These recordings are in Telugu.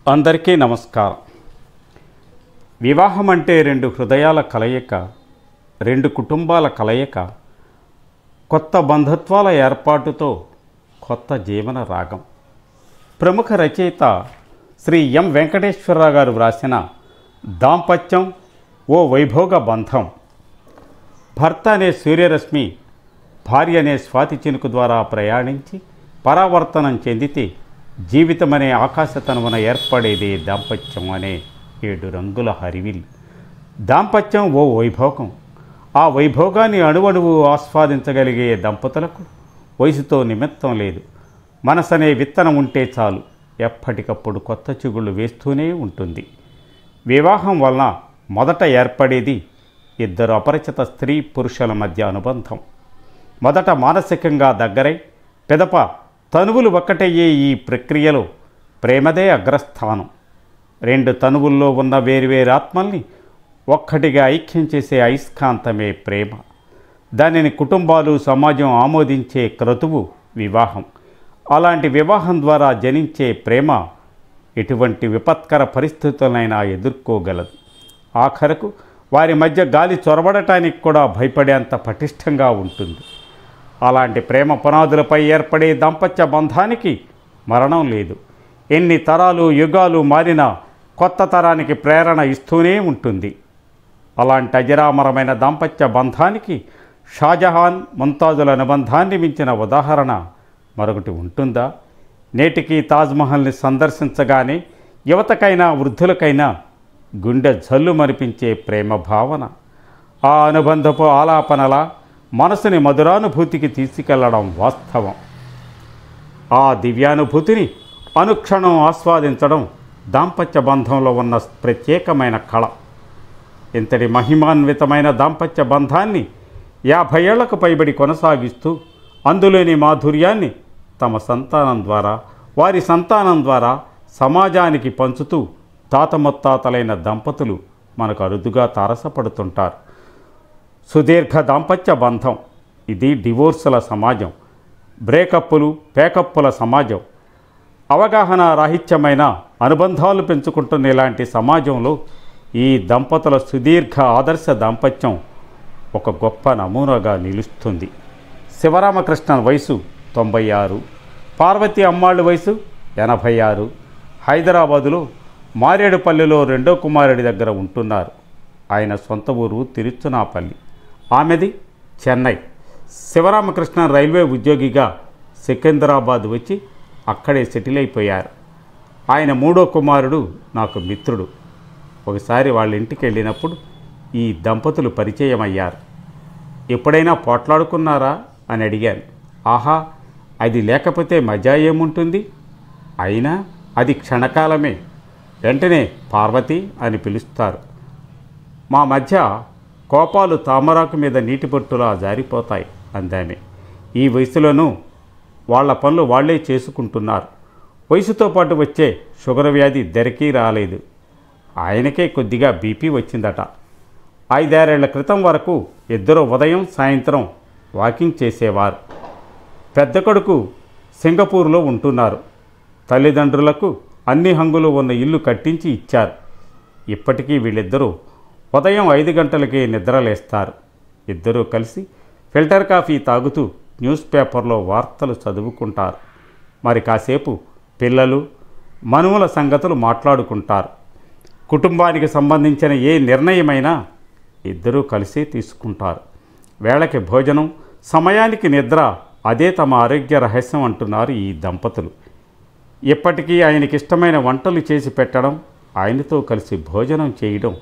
అందరికీ నమస్కారం. వివాహం అంటే రెండు హృదయాల కలయిక, రెండు కుటుంబాల కలయిక, కొత్త బంధుత్వాల ఏర్పాటుతో కొత్త జీవన రాగం. ప్రముఖ రచయిత శ్రీ ఎం వెంకటేశ్వరరావు గారు వ్రాసిన దాంపత్యం ఓ వైభోగ బంధం. భర్త అనే సూర్యరశ్మి భార్య అనే స్వాతి చినుకు ద్వారా ప్రయాణించి పరావర్తనం చెందితే జీవితమనే ఆకాశతనమున ఏర్పడేదే దాంపత్యం అనే 7 రంగుల హరివిల్. దాంపత్యం ఓ వైభోగం. ఆ వైభోగాన్ని అణువణువు ఆస్వాదించగలిగే దంపతులకు వయసుతో నిమిత్తం లేదు. మనసనే విత్తనం ఉంటే చాలు, ఎప్పటికప్పుడు కొత్త చిగుళ్ళు వేస్తూనే ఉంటుంది. వివాహం వలన మొదట ఏర్పడేది ఇద్దరు అపరిచిత స్త్రీ పురుషుల మధ్య అనుబంధం. మొదట మానసికంగా దగ్గరై పెదప తనువులు ఒక్కటయ్యే ఈ ప్రక్రియలో ప్రేమదే అగ్రస్థానం. రెండు తనువుల్లో ఉన్న వేరువేరు ఆత్మల్ని ఒక్కటిగా ఐక్యం చేసే అయస్కాంతమే ప్రేమ. దానిని కుటుంబాలు సమాజం ఆమోదించే క్రతువు వివాహం. అలాంటి వివాహం ద్వారా జనించే ప్రేమ ఎటువంటి విపత్కర పరిస్థితులైనా ఎదుర్కోగలదు. ఆఖరకు వారి మధ్య గాలి చొరబడటానికి కూడా భయపడేంత పటిష్టంగా ఉంటుంది. అలాంటి ప్రేమ పునాదులపై ఏర్పడే దాంపత్య బంధానికి మరణం లేదు. ఎన్ని తరాలు యుగాలు మారినా కొత్త తరానికి ప్రేరణ ఇస్తూనే ఉంటుంది. అలాంటి అజరామరమైన దాంపత్య బంధానికి షాజహాన్ ముంతాజుల అనుబంధాన్ని మించిన ఉదాహరణ మరొకటి ఉంటుందా? నేటికి తాజ్మహల్ని సందర్శించగానే యువతకైనా వృద్ధులకైనా గుండె జల్లు మరిపించే ప్రేమ భావన. ఆ అనుబంధపు ఆలాపనల మనసుని మధురానుభూతికి తీసుకెళ్లడం వాస్తవం. ఆ దివ్యానుభూతిని అనుక్షణం ఆస్వాదించడం దాంపత్య బంధంలో ఉన్న ప్రత్యేకమైన కళ. ఇంతటి మహిమాన్వితమైన దాంపత్య బంధాన్ని 50 ఏళ్లకు పైబడి కొనసాగిస్తూ అందులోని మాధుర్యాన్ని తమ సంతానం ద్వారా వారి సంతానం ద్వారా సమాజానికి పంచుతూ తాత ముత్తాతలైన దంపతులు మనకు అరుదుగా తారసపడుతుంటారు. సుదీర్ఘ దాంపత్య బంధం ఇది డివోర్సుల సమాజం, బ్రేకప్పులు పేకప్పుల సమాజం. అవగాహన రాహిత్యమైన అనుబంధాలు పెంచుకుంటున్న ఇలాంటి సమాజంలో ఈ దంపతుల సుదీర్ఘ ఆదర్శ దాంపత్యం ఒక గొప్ప నమూనాగా నిలుస్తుంది. శివరామకృష్ణన్ వయసు 96, పార్వతి అమ్మాళ్ళ వయసు 86. హైదరాబాదులో మారేడుపల్లిలో రెండో కుమారుడి దగ్గర ఉంటున్నారు. ఆయన సొంత ఊరు తిరుచునాపల్లి, ఆమెది చెన్నై. శివరామకృష్ణ రైల్వే ఉద్యోగిగా సికింద్రాబాద్ వచ్చి అక్కడే సెటిల్ అయిపోయారు. ఆయన మూడో కుమారుడు నాకు మిత్రుడు. ఒకసారి వాళ్ళ ఇంటికి వెళ్ళినప్పుడు ఈ దంపతులు పరిచయం అయ్యారు. ఎప్పుడైనా పోట్లాడుకున్నారా అని అడిగాను. ఆహా, అది లేకపోతే మజా ఏముంటుంది, అయినా అది క్షణకాలమే, వెంటనే పార్వతి అని పిలుస్తారు. మా మధ్య కోపాలు తామరాకు మీద నీటి బొట్టులా జారిపోతాయి అందామె. ఈ వయసులోనూ వాళ్ల పనులు వాళ్లే చేసుకుంటున్నారు. వయసుతో పాటు వచ్చే షుగర్ వ్యాధి దరికి రాలేదు. ఆయనకే కొద్దిగా బీపీ వచ్చిందట. 5-6 ఏళ్ల క్రితం వరకు ఇద్దరు ఉదయం సాయంత్రం వాకింగ్ చేసేవారు. పెద్ద కొడుకు సింగపూర్లో ఉంటున్నారు. తల్లిదండ్రులకు అన్ని హంగులు ఉన్న ఇల్లు కట్టించి ఇచ్చారు. ఇప్పటికీ వీళ్ళిద్దరూ ఉదయం 5 గంటలకే నిద్రలేస్తారు. ఇద్దరూ కలిసి ఫిల్టర్ కాఫీ తాగుతూ న్యూస్ పేపర్లో వార్తలు చదువుకుంటారు. మరి కాసేపు పిల్లలు మనుమల సంగతులు మాట్లాడుకుంటారు. కుటుంబానికి సంబంధించిన ఏ నిర్ణయమైనా ఇద్దరూ కలిసే తీసుకుంటారు. వేళకి భోజనం, సమయానికి నిద్ర, అదే తమ ఆరోగ్య రహస్యం అంటున్నారు ఈ దంపతులు. ఇప్పటికీ ఆయనకి ఇష్టమైన వంటలు చేసి పెట్టడం, ఆయనతో కలిసి భోజనం చేయడం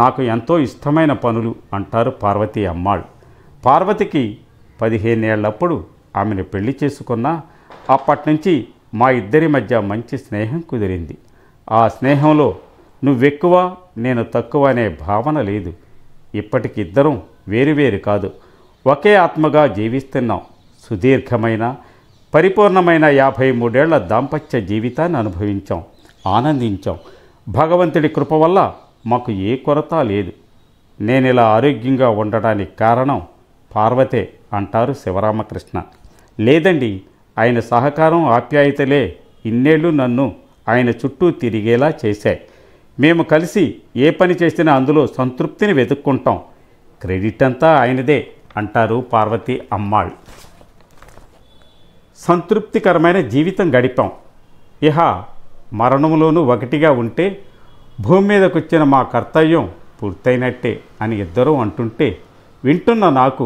నాకు ఎంతో ఇష్టమైన పనులు అంటారు పార్వతి అమ్మాళ్. పార్వతికి 15 ఏళ్లప్పుడు ఆమెను పెళ్లి చేసుకున్నా అప్పటినుంచి మా ఇద్దరి మధ్య మంచి స్నేహం కుదిరింది. ఆ స్నేహంలో నువ్వెక్కువ నేను తక్కువ అనే భావన లేదు. ఇప్పటికి ఇద్దరం వేరువేరు కాదు, ఒకే ఆత్మగా జీవిస్తున్నాం. సుదీర్ఘమైన పరిపూర్ణమైన 53 ఏళ్ల దాంపత్య జీవితాన్ని అనుభవించాం, ఆనందించాం. భగవంతుడి కృప వల్ల మాకు ఏ కొరత లేదు. నేను ఇలా ఆరోగ్యంగా ఉండడానికి కారణం పార్వతే అంటారు శివరామకృష్ణ. లేదండి, ఆయన సహకారం ఆప్యాయతలే ఇన్నేళ్ళు నన్ను ఆయన చుట్టూ తిరిగేలా చేశాయి. మేము కలిసి ఏ పని చేసినా అందులో సంతృప్తిని వెతుక్కుంటాం. క్రెడిట్ అంతా ఆయనదే అంటారు పార్వతి అమ్మాళ్. సంతృప్తికరమైన జీవితం గడిపాం. ఇహ మరణంలోనూ ఒకటిగా ఉంటే భూమి మీదకొచ్చిన మా కర్తవ్యం పూర్తయినట్టే అని ఇద్దరూ అంటుంటే వింటున్న నాకు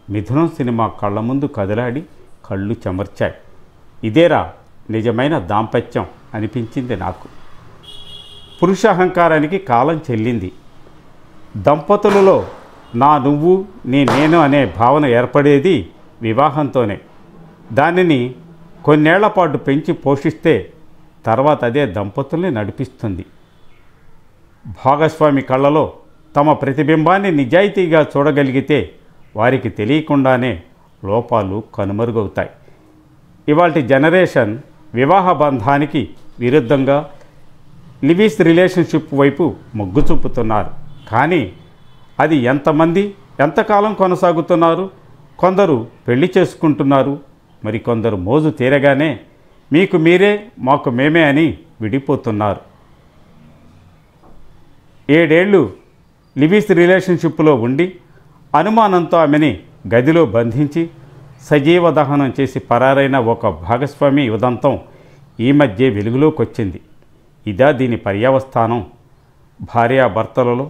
మిథునం సినిమా కళ్ళ ముందు కదలాడి కళ్ళు చెమర్చాయి. ఇదేరా నిజమైన దాంపత్యం అనిపించింది నాకు. పురుషాహంకారానికి కాలం చెల్లింది. దంపతులలో నా నువ్వు నీ నేను అనే భావన ఏర్పడేది వివాహంతోనే. దానిని కొన్నేళ్ల పాటు పెంచి పోషిస్తే తర్వాత అదే దంపతుల్ని నడిపిస్తుంది. భాగస్వామి కళ్ళలో తమ ప్రతిబింబాన్ని నిజాయితీగా చూడగలిగితే వారికి తెలియకుండానే లోపాలు కనుమరుగవుతాయి. ఇవాల్టి జనరేషన్ వివాహ బంధానికి విరుద్ధంగా లివిస్ రిలేషన్షిప్ వైపు మొగ్గు చూపుతున్నారు. కానీ అది ఎంతమంది ఎంతకాలం కొనసాగుతున్నారు? కొందరు పెళ్లి చేసుకుంటున్నారు, మరికొందరు మోజు తీరగానే మీకు మీరే మాకు మేమే అని విడిపోతున్నారు. 7 ఏళ్ళు లివిస్ రిలేషన్షిప్లో ఉండి అనుమానంతో ఆమెని గదిలో బంధించి సజీవ దహనం చేసి పరారైన ఒక భాగస్వామి ఉదంతం ఈ మధ్య వెలుగులోకి వచ్చింది. ఇదా దీని పర్యవస్థానం? భార్యాభర్తలలో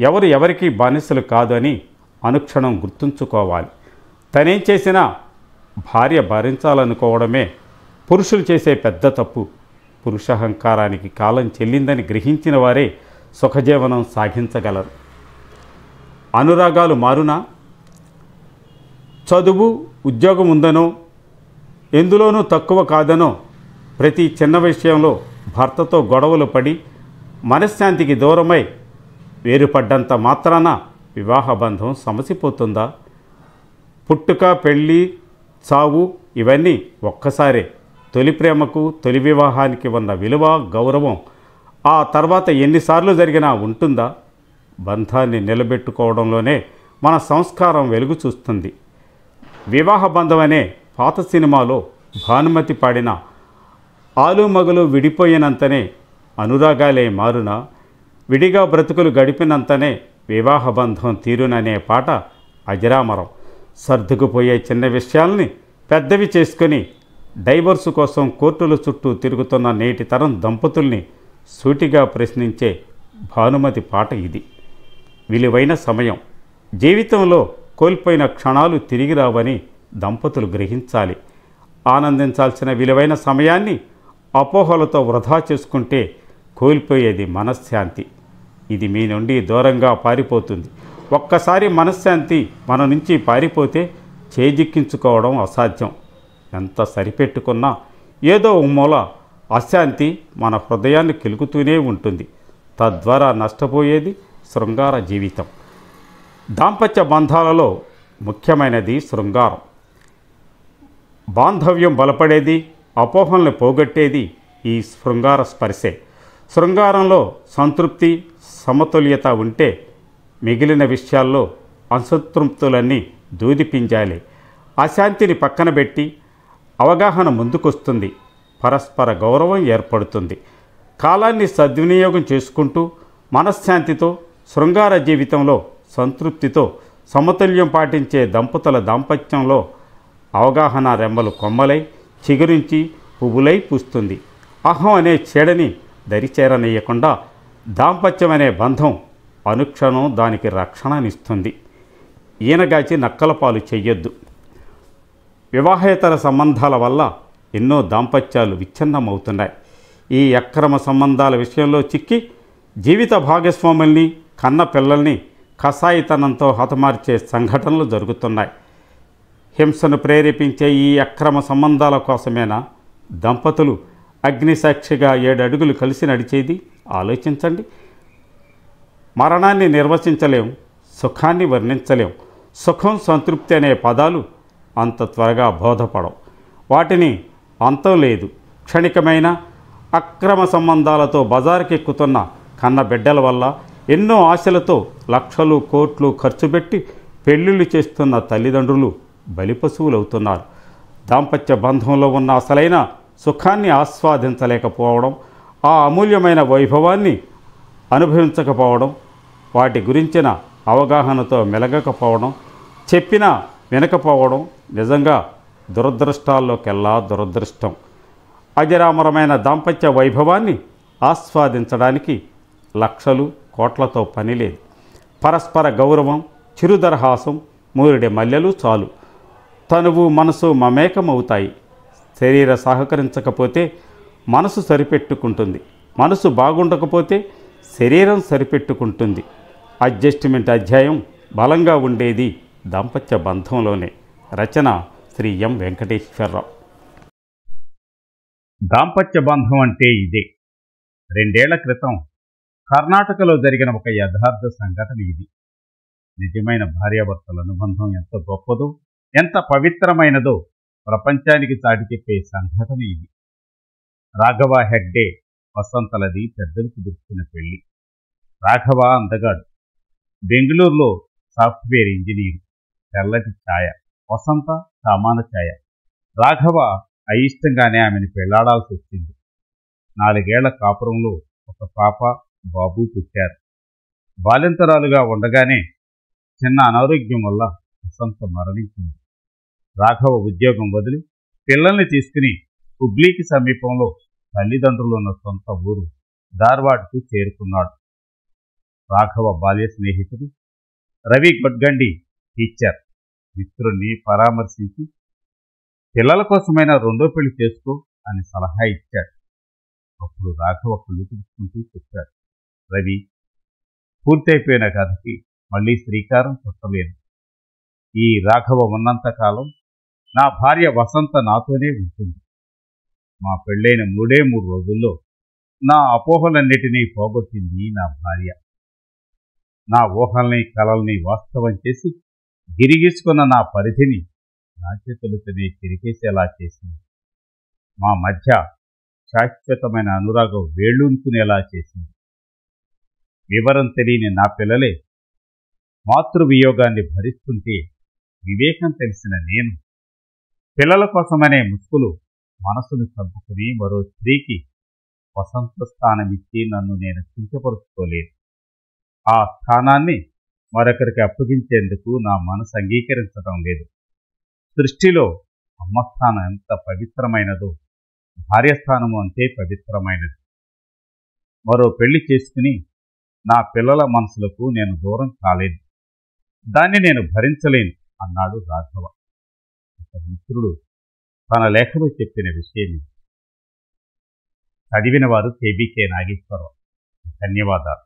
ఎవరు ఎవరికి బానిసలు కాదు అని అనుక్షణం గుర్తుంచుకోవాలి. తనేం చేసినా భార్య భరించాలనుకోవడమే పురుషులు చేసే పెద్ద తప్పు. పురుషాహంకారానికి కాలం చెల్లిందని గ్రహించిన వారే సుఖజీవనం సాగించగలరు. అనురాగాలు మారునా? చదువు ఉద్యోగం ఉందనో ఎందులోనూ తక్కువ కాదనో ప్రతి చిన్న విషయంలో భర్తతో గొడవలు పడి మనశ్శాంతికి దూరమై వేరుపడ్డంత మాత్రాన వివాహ బంధం సమసిపోతుందా? పుట్టుక, పెళ్ళి, చావు ఇవన్నీ ఒక్కసారే. తొలి ప్రేమకు తొలి వివాహానికి ఉన్న విలువ, గౌరవం ఆ తర్వాత ఎన్నిసార్లు జరిగినా ఉంటుందా? బంధాన్ని నిలబెట్టుకోవడంలోనే మన సంస్కారం వెలుగు చూస్తుంది. వివాహ బంధం అనే పాత సినిమాలో భానుమతి పాడిన ఆలు మగలు విడిపోయినంతనే అనురాగాలే మారునా, విడిగా బ్రతుకులు గడిపినంతనే వివాహ బంధం తీరుననే పాట అజరామరం. సర్దుకుపోయే చిన్న విషయాల్ని పెద్దవి చేసుకుని డైవర్సు కోసం కోర్టుల చుట్టూ తిరుగుతున్న నేటి తరం దంపతుల్ని సూటిగా ప్రశ్నించే భానుమతి పాట ఇది. విలువైన సమయం, జీవితంలో కోల్పోయిన క్షణాలు తిరిగి రావని దంపతులు గ్రహించాలి. ఆనందించాల్సిన విలువైన సమయాన్ని అపోహలతో వృధా చేసుకుంటే కోల్పోయేది మనశ్శాంతి. ఇది మీ నుండి దూరంగా పారిపోతుంది. ఒక్కసారి మనశ్శాంతి మన నుంచి పారిపోతే చేజిక్కించుకోవడం అసాధ్యం. ఎంత సరిపెట్టుకున్నా ఏదో మూల అశాంతి మన హృదయాన్ని కిలుకుతూనే ఉంటుంది. తద్వారా నష్టపోయేది శృంగార జీవితం. దాంపత్య బంధాలలో ముఖ్యమైనది శృంగారం. బాంధవ్యం బలపడేది, అపోహల్ని పోగొట్టేది ఈ శృంగార స్పర్శే. శృంగారంలో సంతృప్తి, సమతుల్యత ఉంటే మిగిలిన విషయాల్లో అసంతృప్తులన్నీ దూదిపించాలి. అశాంతిని పక్కన పెట్టి అవగాహన ముందుకొస్తుంది. పరస్పర గౌరవం ఏర్పడుతుంది. కాలాన్ని సద్వినియోగం చేసుకుంటూ మనశ్శాంతితో శృంగార జీవితంలో సంతృప్తితో సమతుల్యం పాటించే దంపతుల దాంపత్యంలో అవగాహన రెమ్మలు కొమ్మలై చిగురించి పువ్వులై పూస్తుంది. అహం అనే చెడని దరిచేరనీయకుండా దాంపత్యం అనే బంధం అనుక్షణం దానికి రక్షణనిస్తుంది. ఈనగాచి నక్కల పాలు చెయ్యొద్దు. వివాహేతర సంబంధాల వల్ల ఎన్నో దాంపత్యాలు విచ్ఛిన్నమవుతున్నాయి. ఈ అక్రమ సంబంధాల విషయంలో చిక్కి జీవిత భాగస్వాముల్ని, కన్న పిల్లల్ని కసాయితనంతో హతమార్చే సంఘటనలు జరుగుతున్నాయి. హింసను ప్రేరేపించే ఈ అక్రమ సంబంధాల కోసమేనా దంపతులు అగ్నిసాక్షిగా 7 అడుగులు కలిసి నడిచేది? ఆలోచించండి. మరణాన్ని నిర్వచించలేం, సుఖాన్ని వర్ణించలేం. సుఖం, సంతృప్తి అనే పదాలు అంత త్వరగా బోధపడవు. వాటిని అంతం లేదు. క్షణికమైన అక్రమ సంబంధాలతో బజారుకెక్కుతున్న కన్న బిడ్డల వల్ల ఎన్నో ఆశలతో లక్షలు కోట్లు ఖర్చు పెట్టి పెళ్ళిళ్ళు చేస్తున్న తల్లిదండ్రులు బలిపశువులవుతున్నారు. దాంపత్య బంధంలో ఉన్న అసలైన సుఖాన్ని ఆస్వాదించలేకపోవడం, ఆ అమూల్యమైన వైభవాన్ని అనుభవించకపోవడం, వాటి గురించిన అవగాహనతో మెలగకపోవడం, చెప్పినా వినకపోవడం నిజంగా దురదృష్టాల్లోకెల్లా దురదృష్టం. అజరామరమైన దాంపత్య వైభవాన్ని ఆస్వాదించడానికి లక్షలు కోట్లతో పని లేదు. పరస్పర గౌరవం, చిరుదరహాసం, మూరిడి మల్లెలు చాలు. తనువు మనసు మమేకమవుతాయి. శరీర సహకరించకపోతే మనసు సరిపెట్టుకుంటుంది. మనసు బాగుండకపోతే శరీరం సరిపెట్టుకుంటుంది. అడ్జస్ట్మెంట్ అధ్యాయం బలంగా ఉండేది దాంపత్య బంధంలోనే. రచన శ్రీ ఎం వెంకటేశ్వరరావు. దాంపత్య బంధం అంటే ఇదే. 2 ఏళ్ల క్రితం కర్ణాటకలో జరిగిన ఒక యథార్థ సంఘటన ఇది. నిజమైన భార్యాభర్తల అనుబంధం ఎంత గొప్పదో, ఎంత పవిత్రమైనదో ప్రపంచానికి చాటి చెప్పే సంఘటన ఇది. రాఘవ హెగ్డే వసంతలది పెద్దలు కుదుర్చిన పెళ్లి. రాఘవ అందగాడు, బెంగళూరులో సాఫ్ట్వేర్ ఇంజనీరు, తెల్లటి ఛాయ. వసంత సామాన ఛాయ. రాఘవ అయిష్టంగానే ఆమెను పెళ్లాడాల్సి వచ్చింది. 4 ఏళ్ల కాపురంలో ఒక పాప బాబు పుట్టారు. బాలింతరాలుగా ఉండగానే చిన్న అనారోగ్యం వల్ల వసంత మరణించింది. రాఘవ ఉద్యోగం వదిలి పిల్లల్ని తీసుకుని హుబ్లీకి సమీపంలో తల్లిదండ్రులున్న సొంత ఊరు ధార్వాడ్కు చేరుకున్నాడు. రాఘవ బాల్య స్నేహితుడు రవి గొడ్గండి టీచర్ మిత్రుణ్ణి పరామర్శించి పిల్లల కోసమైనా 2వ పెళ్లి చేసుకో అని సలహా ఇచ్చాడు. అప్పుడు రాఘవ కళ్ళు తుడుచుకుంటూ చెప్పాడు, రవి, పూర్తయిపోయిన కథకి మళ్ళీ శ్రీకారం చుట్టలేను. ఈ రాఘవ ఉన్నంతకాలం నా భార్య వసంత నాతోనే ఉంటుంది. మా పెళ్ళైన 3 రోజుల్లో నా అపోహలన్నిటినీ పోగొట్టింది నా భార్య. నా ఊహల్ని కలల్ని వాస్తవం చేసి గిరిగీసుకున్న నా పరిధిని నా చేతులతోనే తిరిగేసేలా చేసింది. మా మధ్య శాశ్వతమైన అనురాగం వేళ్ళూనుకునేలా చేసింది. వివరం తెలియని నా పిల్లలే మాతృవియోగాన్ని భరిస్తుంటే వివేకం తెలిసిన నేను పిల్లల కోసమనే ముసుగులు మనసును చంపుకుని మరో స్త్రీకి వసంత స్థానమిచ్చి నన్ను నేను చింతపరుచుకోలేదు. ఆ స్థానాన్ని మరొకరికి అప్పగించేందుకు నా మనసు అంగీకరించడం లేదు. సృష్టిలో అమ్మస్థానం ఎంత పవిత్రమైనదో భార్యస్థానము అంతే పవిత్రమైనది. మరో పెళ్లి చేసుకుని నా పిల్లల మనసులకు నేను దూరం కాలేదు. దాన్ని నేను భరించలేను అన్నాడు రాఘవ. ఒక మిత్రుడు తన లేఖలో చెప్పిన విషయం చదివిన వారు కేబీకే నాగేశ్వరరావు. ధన్యవాదాలు.